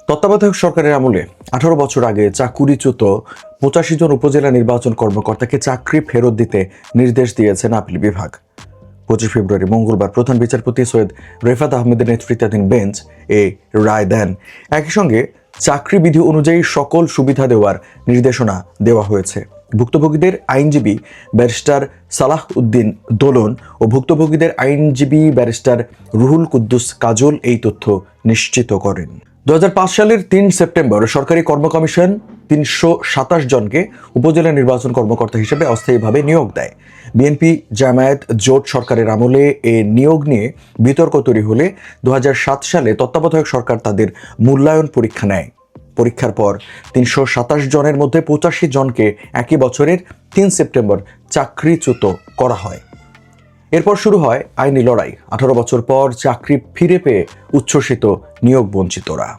তত্ত্বাবধায়ক সরকারের আমলে 18 বছর আগে চাকুরিচ্যুত 85 জন উপজেলা নির্বাচন কর্মকর্তাকে চাকরি ফেরত দিতে নির্দেশ দিয়েছেন আপিল বিভাগ। 25 ফেব্রুয়ারি মঙ্গলবার প্রধান বিচারপতি সৈয়দ রেফাত আহমেদের নেতৃত্বাধীন বেঞ্চ এই রায় দেন। একই সঙ্গে চাকরি বিধি অনুযায়ী সকল সুবিধা দেওয়ার নির্দেশনা দেওয়া হয়েছে। ভুক্তভোগীদের আইনজীবী ব্যারিস্টার সালাহ উদ্দিন দোলন ও ভুক্তভোগীদের আইনজীবী ব্যারিস্টার রুহুল কুদ্দুস কাজল এই তথ্য নিশ্চিত করেন। 2005 সালের 3 সেপ্টেম্বর সরকারি কর্ম কমিশন 327 জনকে উপজেলা নির্বাচন কর্মকর্তা হিসেবে অস্থায়ীভাবে নিয়োগ দেয়। বিএনপি জামায়াত জোট সরকারের আমলে এ নিয়োগ নিয়ে বিতর্ক তৈরি হলে 2007 সালে তত্ত্বাবধায়ক সরকার তাদের মূল্যায়ন পরীক্ষা নেয়। পরীক্ষার পর 327 জনের মধ্যে 85 জনকে একই বছরের 3 সেপ্টেম্বর চাকরিচ্যুত করা হয়। এরপর শুরু হয় আইনি লড়াই। 18 বছর পর চাকরি ফিরে পেয়ে উচ্ছ্বসিত নিয়োগ বঞ্চিতরা।